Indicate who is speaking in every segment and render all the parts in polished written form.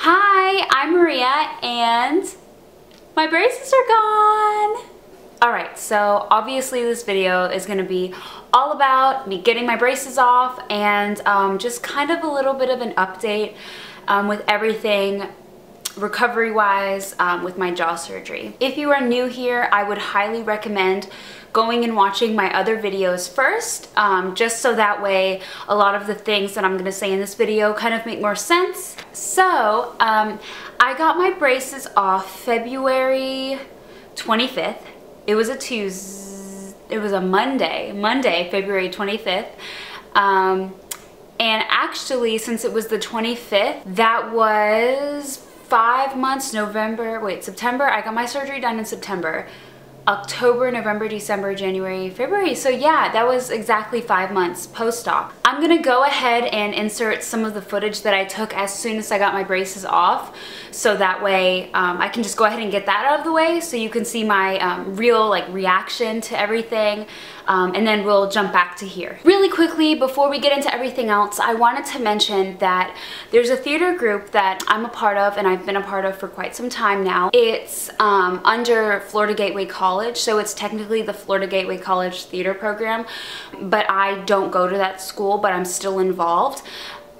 Speaker 1: Hi, I'm Maria and my braces are gone. Alright, so obviously this video is going to be all about me getting my braces off and just kind of a little bit of an update with everything recovery-wise with my jaw surgery. If you are new here, I would highly recommend going and watching my other videos first, just so that way a lot of the things that I'm going to say in this video kind of make more sense. So, I got my braces off February 25th. It was a Tuesday, it was a Monday, February 25th. And actually, since it was the 25th, that was 5 months, September. I got my surgery done in September. October, November, December, January, February. So yeah, that was exactly 5 months post-op. I'm gonna go ahead and insert some of the footage that I took as soon as I got my braces off, so that way I can just go ahead and get that out of the way so you can see my real reaction to everything, and then we'll jump back to here. Really quickly, before we get into everything else, I wanted to mention that there's a theater group that I'm a part of and I've been a part of for quite some time now. It's under Florida Gateway College, so it's technically the Florida Gateway College theater program, but I don't go to that school, but I'm still involved.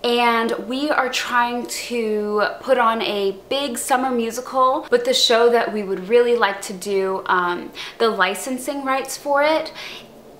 Speaker 1: And we are trying to put on a big summer musical, but the show that we would really like to do, the licensing rights for it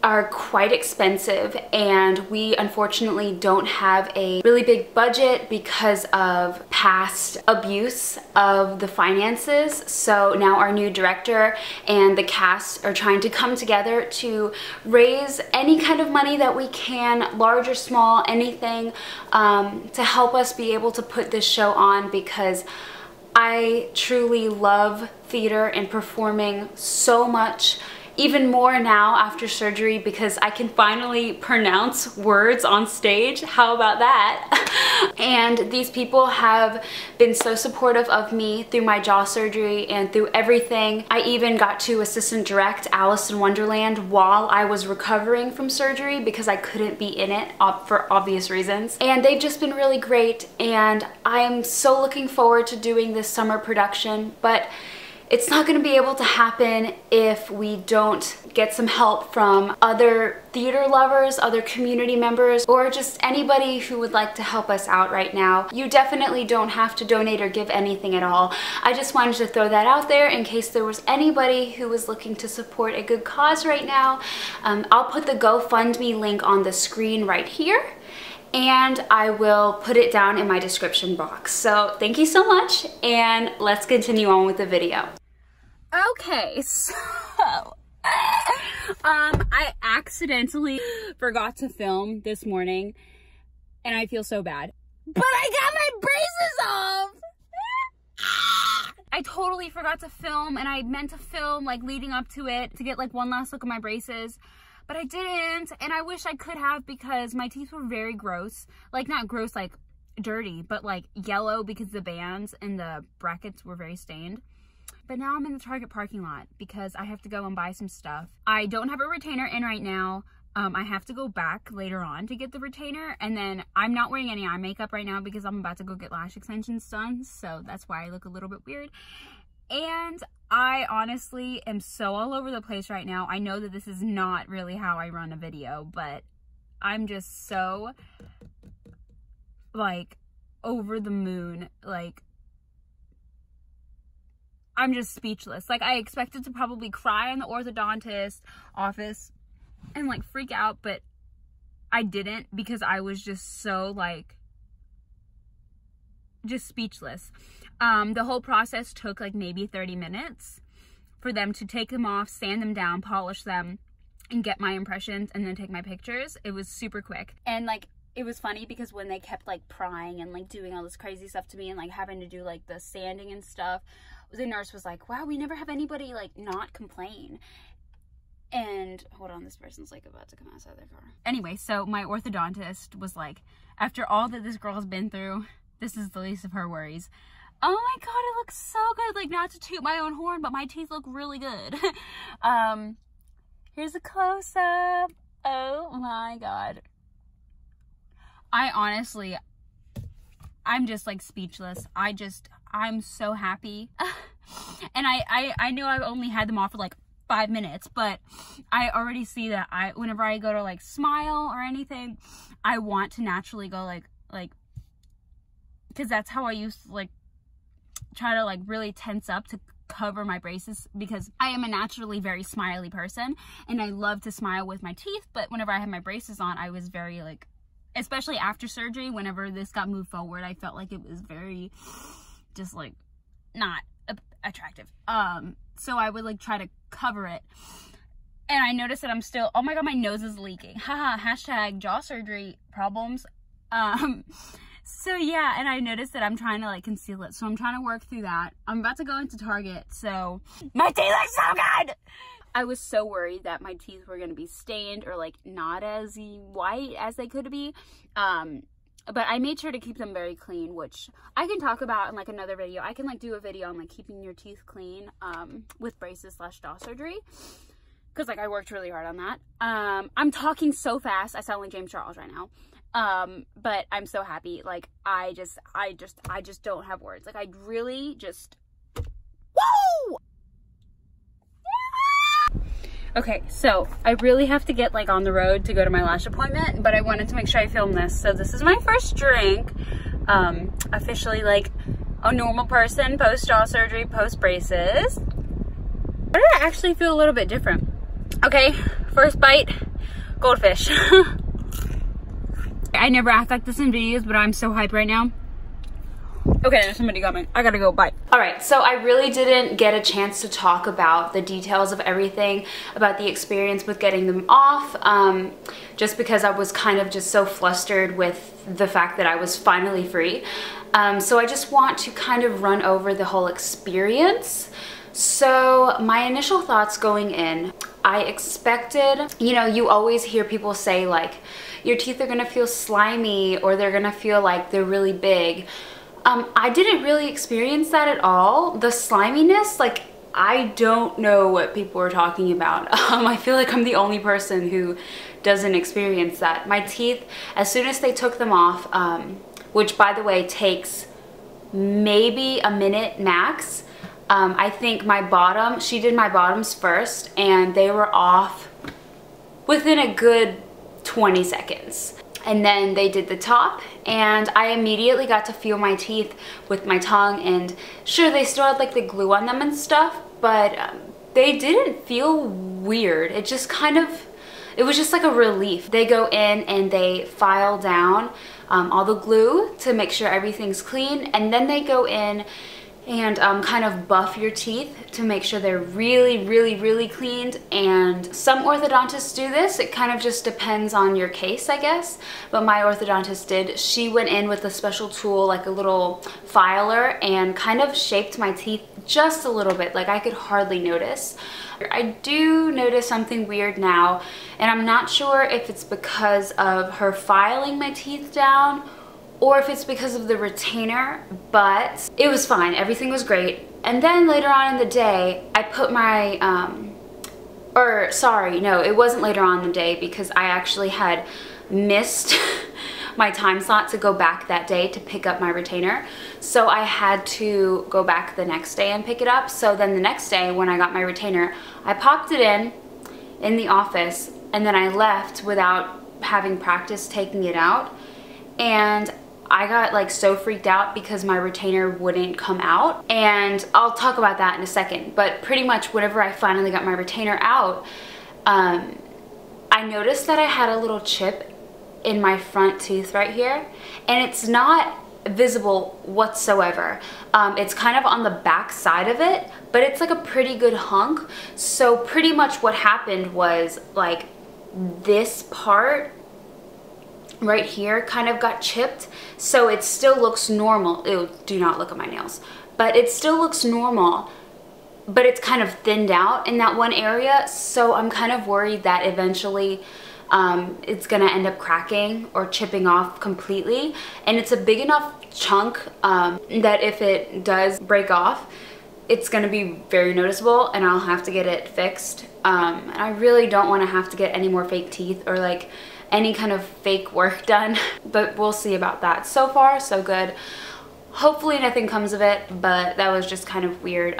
Speaker 1: are quite expensive, and we unfortunately don't have a really big budget because of past abuse of the finances. So now our new director and the cast are trying to come together to raise any kind of money that we can, large or small, anything, to help us be able to put this show on, because I truly love theater and performing so much. Even more now after surgery, because I can finally pronounce words on stage. How about that? And these people have been so supportive of me through my jaw surgery and through everything. I even got to assistant direct Alice in Wonderland while I was recovering from surgery because I couldn't be in it for obvious reasons. And they've just been really great, and I'm so looking forward to doing this summer production, but it's not going to be able to happen if we don't get some help from other theater lovers, other community members, or just anybody who would like to help us out right now. You definitely don't have to donate or give anything at all. I just wanted to throw that out there in case there was anybody who was looking to support a good cause right now. I'll put the GoFundMe link on the screen right here, and I will put it down in my description box. So thank you so much, and let's continue on with the video. Okay, so I accidentally forgot to film this morning, and I feel so bad. But I got my braces off! I totally forgot to film, and I meant to film leading up to it to get one last look at my braces. But I didn't, and I wish I could have, because my teeth were very gross. Not gross, dirty, but yellow because the bands and the brackets were very stained. But now I'm in the Target parking lot because I have to go and buy some stuff. I don't have a retainer in right now. I have to go back later on to get the retainer, and then I'm not wearing any eye makeup right now because I'm about to go get lash extensions done, so that's why I look a little bit weird. And I honestly am so all over the place right now. I know that this is not really how I run a video, but I'm just so over the moon. I'm just speechless. I expected to probably cry in the orthodontist office and freak out, but I didn't, because I was just so just speechless. The whole process took maybe 30 minutes for them to take them off, sand them down, polish them, and get my impressions, and then take my pictures. It was super quick. And it was funny because when they kept prying and doing all this crazy stuff to me and having to do the sanding and stuff, the nurse was like, wow, we never have anybody not complain. And hold on, this person's about to come outside their car. Anyway, so my orthodontist was like, after all that this girl's been through, this is the least of her worries. Oh my god, it looks so good. Not to toot my own horn, but my teeth look really good. Here's a close-up. Oh my god. I honestly, I'm just like speechless. I'm so happy. And I know I've only had them off for like 5 minutes, but I already see that whenever I go to like smile or anything, I want to naturally go like, because that's how I used to like try to like really tense up to cover my braces, because I am a naturally very smiley person and I love to smile with my teeth. But whenever I had my braces on, I was very like, especially after surgery, whenever this got moved forward, I felt like it was very just like not attractive. So I would like try to cover it, and I noticed that I'm still, oh my god, my nose is leaking. Haha, hashtag jaw surgery problems. So yeah, and I noticed that I'm trying to like conceal it, so I'm trying to work through that. I'm about to go into Target, so my teeth are so good. I was so worried that my teeth were gonna be stained or like not as white as they could be. But I made sure to keep them very clean, which I can talk about in like another video. I can like do a video on like keeping your teeth clean with braces / jaw surgery, because like I worked really hard on that. I'm talking so fast, I sound like James Charles right now. But I'm so happy. Like I just don't have words. Like I really just, woo! Okay, so I really have to get like on the road to go to my lash appointment, but I wanted to make sure I filmed this. So this is my first drink, officially like a normal person, post jaw surgery, post braces. Why did I actually feel a little bit different? Okay, first bite, goldfish. I never act like this in videos, but I'm so hyped right now. Okay, there's somebody coming. I gotta go, bye. All right, so I really didn't get a chance to talk about the details of everything, about the experience with getting them off, just because I was kind of just so flustered with the fact that I was finally free. So I just want to kind of run over the whole experience. So my initial thoughts going in, I expected, you know, you always hear people say like, your teeth are gonna feel slimy or they're gonna feel like they're really big. I didn't really experience that at all. The sliminess, like, I don't know what people are talking about. I feel like I'm the only person who doesn't experience that. My teeth, as soon as they took them off, which by the way takes maybe a minute max, I think my bottom, she did my bottoms first and they were off within a good 20 seconds. And then they did the top and I immediately got to feel my teeth with my tongue, and sure, they still had like the glue on them and stuff, but they didn't feel weird. It just kind of, it was just like a relief. They go in and they file down all the glue to make sure everything's clean, and then they go in and kind of buff your teeth to make sure they're really cleaned. And some orthodontists do this. It kind of just depends on your case, I guess. But my orthodontist did. She went in with a special tool, like a little filer, and kind of shaped my teeth just a little bit. Like I could hardly notice. I do notice something weird now, and I'm not sure if it's because of her filing my teeth down or if it's because of the retainer, but it was fine. Everything was great. And then later on in the day, I put my, or sorry, no, it wasn't later on in the day, because I actually had missed my time slot to go back that day to pick up my retainer. So I had to go back the next day and pick it up. So then the next day when I got my retainer, I popped it in the office, and then I left without having practiced taking it out. And I got like so freaked out because my retainer wouldn't come out, and I'll talk about that in a second. But pretty much whenever I finally got my retainer out, I noticed that I had a little chip in my front tooth right here, and it's not visible whatsoever. It's kind of on the back side of it, but it's like a pretty good hunk. So pretty much what happened was like this part right here kind of got chipped, so it still looks normal. Ew, do not look at my nails. But it still looks normal, but it's kind of thinned out in that one area. So I'm kind of worried that eventually it's gonna end up cracking or chipping off completely. And it's a big enough chunk that if it does break off, it's gonna be very noticeable and I'll have to get it fixed. And I really don't wanna have to get any more fake teeth or like any kind of fake work done, but we'll see about that. So far, so good. Hopefully nothing comes of it, but that was just kind of weird.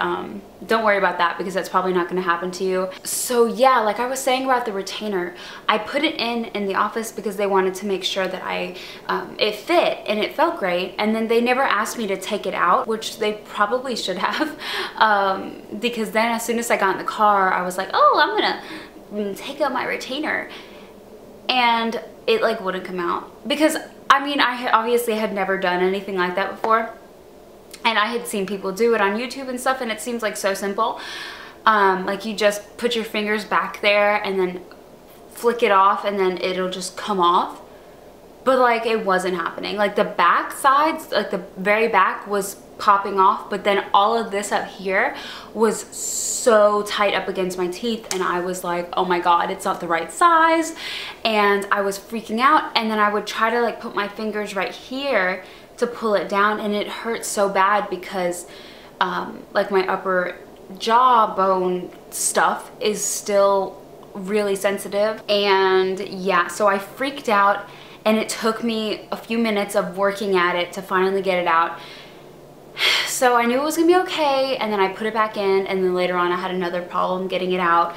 Speaker 1: Don't worry about that because that's probably not going to happen to you. So yeah, like I was saying about the retainer, I put it in the office because they wanted to make sure that it fit and it felt great. And then they never asked me to take it out, which they probably should have, because then as soon as I got in the car, I was like, oh, I'm gonna take out my retainer, and it like wouldn't come out because I mean, I obviously had never done anything like that before, and I had seen people do it on YouTube and stuff, and it seems like so simple. Like you just put your fingers back there and then flick it off and then it'll just come off. But like it wasn't happening. Like the back sides, like the very back was popping off, but then all of this up here was so tight up against my teeth, and I was like, oh my god, it's not the right size, and I was freaking out. And then I would try to like put my fingers right here to pull it down, and it hurt so bad because like my upper jaw bone stuff is still really sensitive. And yeah, so I freaked out, and it took me a few minutes of working at it to finally get it out. So I knew it was gonna be okay, and then I put it back in, and then later on I had another problem getting it out.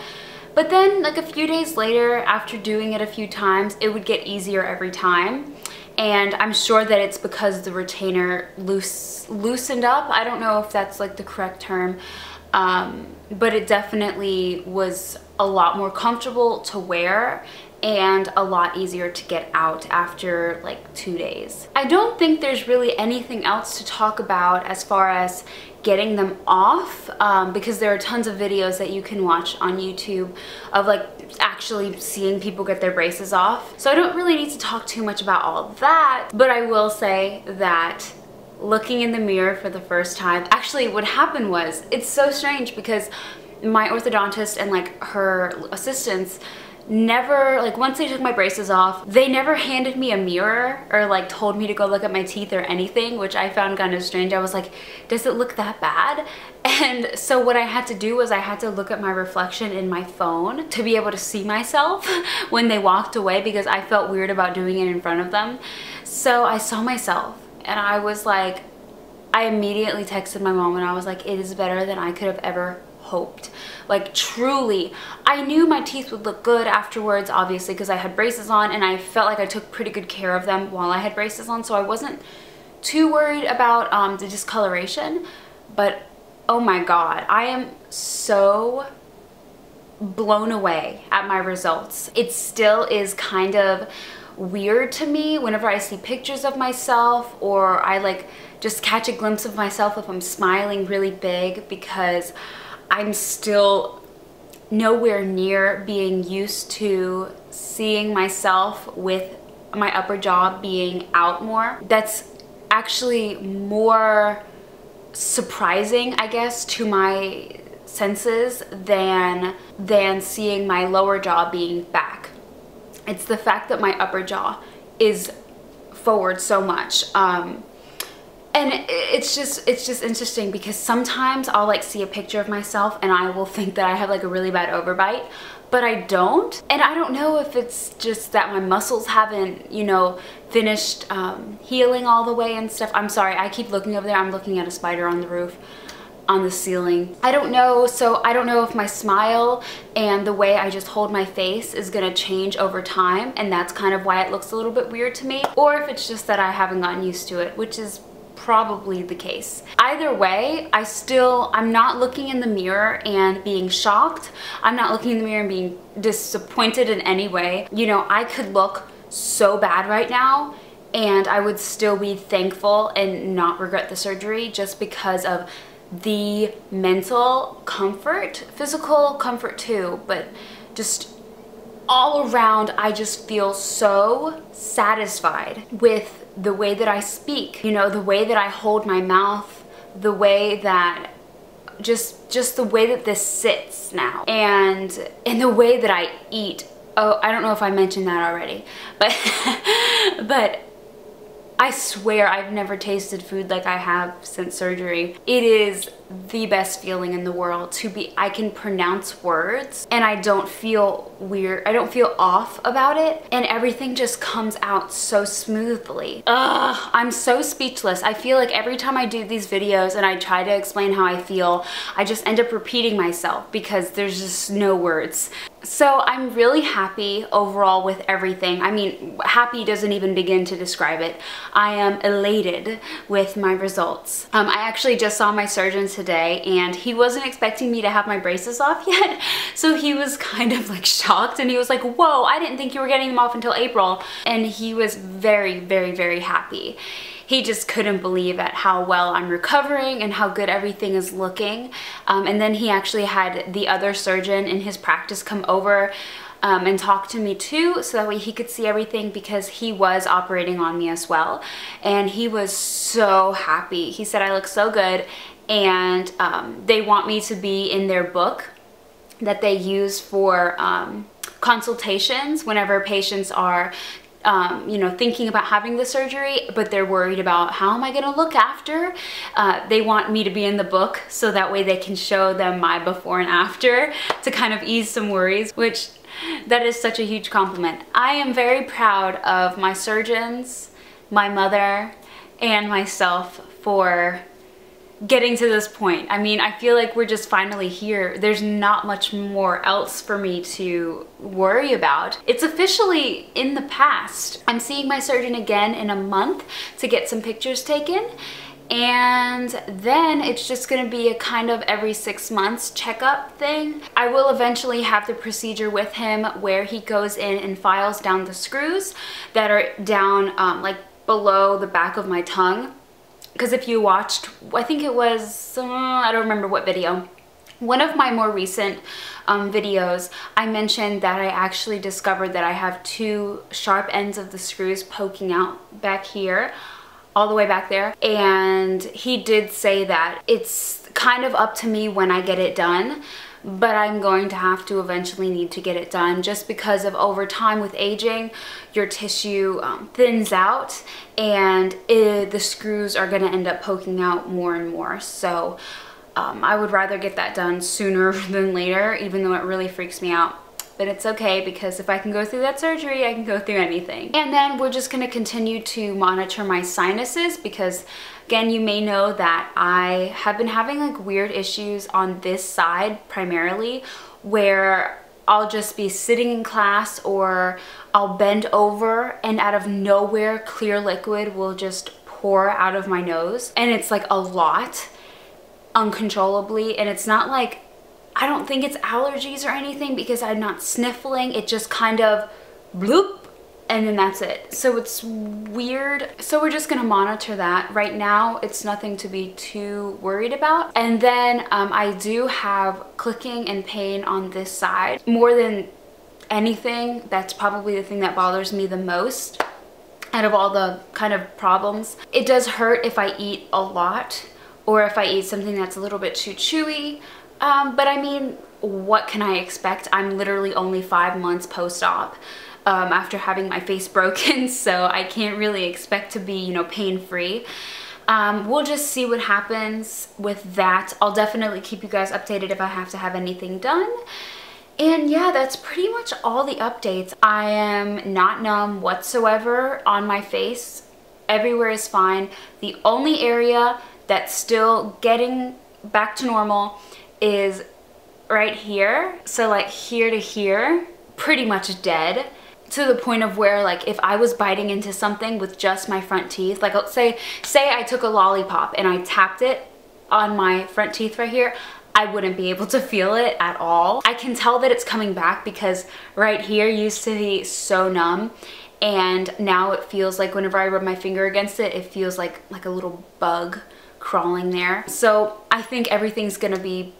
Speaker 1: But then like a few days later, after doing it a few times, it would get easier every time. And I'm sure that it's because the retainer loosened up. I don't know if that's like the correct term, but it definitely was a lot more comfortable to wear and a lot easier to get out after like 2 days. I don't think there's really anything else to talk about as far as getting them off, because there are tons of videos that you can watch on YouTube of like actually seeing people get their braces off. So I don't really need to talk too much about all of that, but I will say that looking in the mirror for the first time, actually what happened was, it's so strange because my orthodontist and like her assistants never, like once they took my braces off, they never handed me a mirror or like told me to go look at my teeth or anything, which I found kind of strange. I was like, does it look that bad? And so what I had to do was I had to look at my reflection in my phone to be able to see myself when they walked away, because I felt weird about doing it in front of them. So I saw myself and I was like, I immediately texted my mom and I was like, it is better than I could have ever hoped. Like truly, I knew my teeth would look good afterwards, obviously, because I had braces on, and I felt like I took pretty good care of them while I had braces on, so I wasn't too worried about the discoloration. But oh my god, I am so blown away at my results. It still is kind of weird to me whenever I see pictures of myself, or I like just catch a glimpse of myself if I'm smiling really big, because I'm still nowhere near being used to seeing myself with my upper jaw being out more. That's actually more surprising, I guess, to my senses than seeing my lower jaw being back. It's the fact that my upper jaw is forward so much. And it's just interesting because sometimes I'll like see a picture of myself and I will think that I have like a really bad overbite, but I don't. And I don't know if it's just that my muscles haven't, you know, finished healing all the way and stuff. I'm sorry, I keep looking over there. I'm looking at a spider on the roof, on the ceiling. I don't know. So I don't know if my smile and the way I just hold my face is gonna change over time, and that's kind of why it looks a little bit weird to me, or if it's just that I haven't gotten used to it, which is probably the case. Either way, I'm not looking in the mirror and being shocked. I'm not looking in the mirror and being disappointed in any way. You know, I could look so bad right now and I would still be thankful and not regret the surgery, just because of the mental comfort, physical comfort too, but just all around, I just feel so satisfied with the way that I speak, you know, the way that I hold my mouth, the way that just the way that this sits now, and the way that I eat. Oh, I don't know if I mentioned that already, but I swear I've never tasted food like I have since surgery. It is the best feeling in the world to be, I can pronounce words and I don't feel weird, I don't feel off about it, and everything just comes out so smoothly. Ugh, I'm so speechless. I feel like every time I do these videos and I try to explain how I feel, I just end up repeating myself because there's just no words. So I'm really happy overall with everything. I mean, happy doesn't even begin to describe it. I am elated with my results. I actually just saw my surgeon today and he wasn't expecting me to have my braces off yet. So he was kind of like shocked and he was like, whoa, I didn't think you were getting them off until April. And he was very, very, very happy. He just couldn't believe at how well I'm recovering and how good everything is looking. And then he actually had the other surgeon in his practice come over and talk to me too, so that way he could see everything, because he was operating on me as well. And he was so happy. He said I look so good, and they want me to be in their book that they use for consultations whenever patients are you know, thinking about having the surgery, but they're worried about how am I gonna look after. They want me to be in the book so that way they can show them my before and after to kind of ease some worries, which that is such a huge compliment. I am very proud of my surgeons, my mother, and myself for getting to this point. I mean, I feel like we're just finally here. There's not much more else for me to worry about. It's officially in the past. I'm seeing my surgeon again in a month to get some pictures taken. And then it's just gonna be a kind of every 6 months checkup thing. I will eventually have the procedure with him where he goes in and files down the screws that are down like below the back of my tongue. Because if you watched, I think it was, I don't remember what video, one of my more recent videos, I mentioned that I actually discovered that I have 2 sharp ends of the screws poking out back here, all the way back there. And he did say that it's kind of up to me when I get it done, but I'm going to have to eventually need to get it done just because of over time with aging, your tissue thins out and the screws are going to end up poking out more and more. So I would rather get that done sooner than later, even though it really freaks me out. But it's okay, because if I can go through that surgery, I can go through anything. And then we're just gonna continue to monitor my sinuses, because again, you may know that I have been having like weird issues on this side primarily, where I'll just be sitting in class or I'll bend over and out of nowhere clear liquid will just pour out of my nose. And it's like a lot, uncontrollably, and it's not like, I don't think it's allergies or anything because I'm not sniffling. It just kind of bloop, and then that's it. So it's weird. So we're just gonna monitor that. Right now, it's nothing to be too worried about. And then I do have clicking and pain on this side. More than anything, that's probably the thing that bothers me the most out of all the kind of problems. It does hurt if I eat a lot or if I eat something that's a little bit too chewy. But I mean, what can I expect? I'm literally only 5 months post-op after having my face broken, so I can't really expect to be, you know, pain-free. We'll just see what happens with that. I'll definitely keep you guys updated if I have to have anything done. And yeah, that's pretty much all the updates. I am not numb whatsoever on my face. Everywhere is fine. The only area that's still getting back to normal is right here. So like here to here, pretty much dead, to the point of where like if I was biting into something with just my front teeth, like let's say I took a lollipop and I tapped it on my front teeth right here, I wouldn't be able to feel it at all. I can tell that it's coming back because right here used to be so numb, and now it feels like whenever I rub my finger against it, it feels like a little bug crawling there. So I think everything's gonna be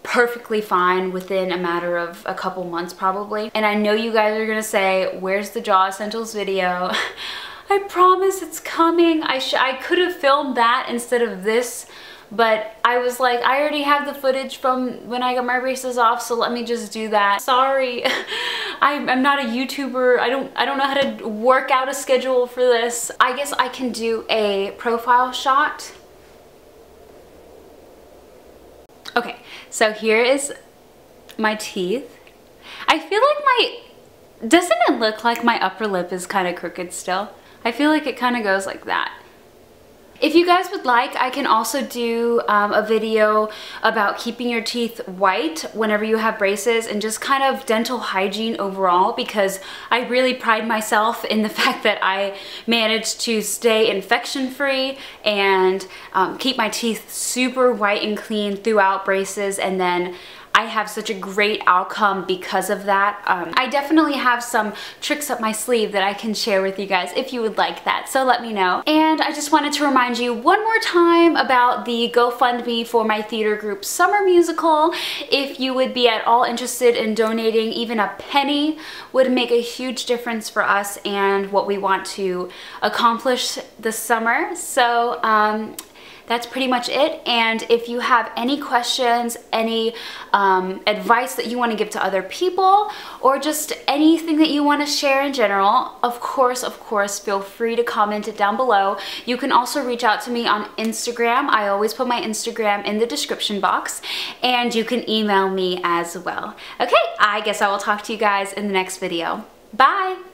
Speaker 1: perfectly fine within a matter of a couple months probably. And I know you guys are gonna say, where's the Jaw Essentials video? I promise it's coming. I could have filmed that instead of this, but I was like, I already have the footage from when I got my braces off, so let me just do that. Sorry, I'm not a YouTuber. I don't know how to work out a schedule for this. I guess I can do a profile shot. Okay, so here is my teeth. I feel like doesn't it look like my upper lip is kind of crooked still? I feel like it kind of goes like that. If you guys would like, I can also do a video about keeping your teeth white whenever you have braces and just kind of dental hygiene overall, because I really pride myself in the fact that I managed to stay infection free and keep my teeth super white and clean throughout braces, and then I have such a great outcome because of that. I definitely have some tricks up my sleeve that I can share with you guys if you would like that, so let me know. And I just wanted to remind you one more time about the GoFundMe for my theater group summer musical. If you would be at all interested in donating, even a penny would make a huge difference for us and what we want to accomplish this summer. So that's pretty much it. And if you have any questions, any advice that you want to give to other people, or just anything that you want to share in general, of course, feel free to comment it down below. You can also reach out to me on Instagram. I always put my Instagram in the description box, and you can email me as well. Okay, I guess I will talk to you guys in the next video. Bye!